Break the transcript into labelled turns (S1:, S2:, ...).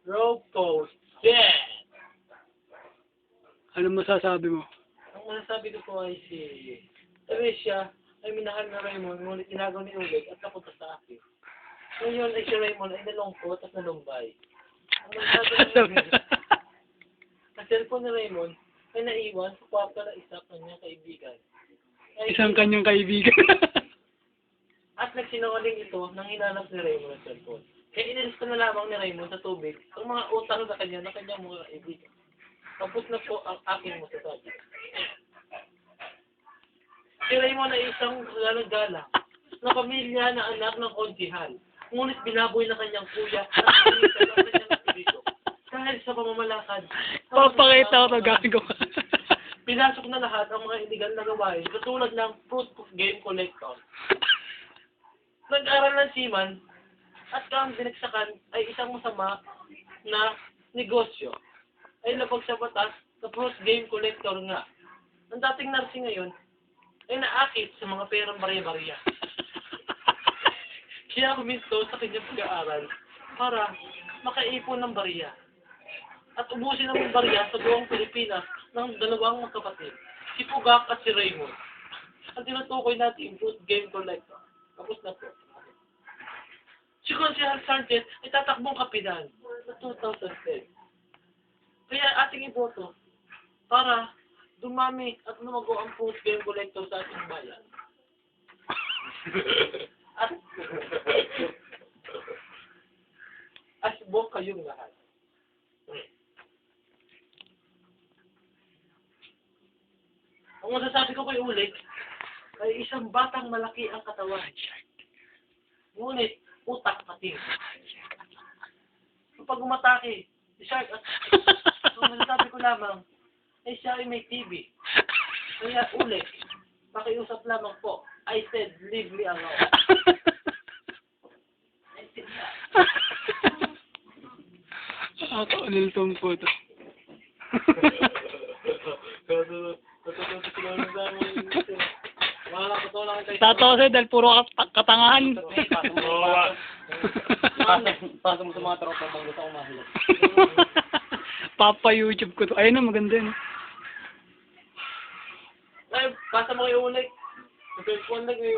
S1: Rocco dead!
S2: Ano masasabi mo?
S1: Ang masasabi ko po ay si Teresia ay minahal na Raymond, ngunit ginagawa ni Ulit at napunta sa akin. Ngayon ay si Raymond ay nalungkot at nalumbay. Ang masasabi ko ang cellphone ni Raymond ay naiwan sa kwarto ng isa kanyang kaibigan.
S2: Isang kanyang kaibigan.
S1: At nagsinungaling ito nang hinanap ni Raymond ang cellphone. Kaya inalis ko na lamang ni Raymond sa tubig ang mga utang sa kanya ng kanyang mga kaibigan. Tapos na po ang aking masasabi. Si Raymond ay isang galang-galang na pamilya na anak ng konsihal. Ngunit binaboy na kanyang kuya at pinilitan ng kanyang espiritu. Dahil sa pamamalakad.
S2: Papakita ko to, gago ka.
S1: Pinasok na lahat ang mga illegal na gawain katulad ng fruit game collector. Nag-aral ng seaman at ang binagsakan ay isang masama na negosyo. Ay labag sa batas sa fruit game collector nga. Ang dating nursing ngayon ay naakit sa mga perang barya-barya. Kaya huminto sa kanyang pag-aaral para makaipon ng barya. At ubusin ang barya sa buong Pilipinas ng dalawang magkapatid, si Pugak at si Raymond. Ang tinutukoy natin, fruit game collector. Tapos na po. Si Consihal Sargent ay tatakbong kapitan sa 2010. Kaya ating iboto para dumami at lumago ang fruit game collector sa ating bayan. At asbok kayong lahat. Ang masasabi ko kay Ulik ay isang batang malaki ang katawan. Ngunit utak pati. Kapag umatake, si Shark at ang masasabi ko lamang ay siya ay may TV. Kaya Ulik, pakiusap lamang po. I said, leave me alone.
S2: Ako, niltong po to. Tatawa sa'yo dahil puro katangahan.
S1: Pasok mo sa mga tropa pag gusto ko mahilap.
S2: Papa YouTube ko to. Ayun na, maganda yun.
S1: Ay, pasa mo kay Ulik. Sa cellphone lang eh.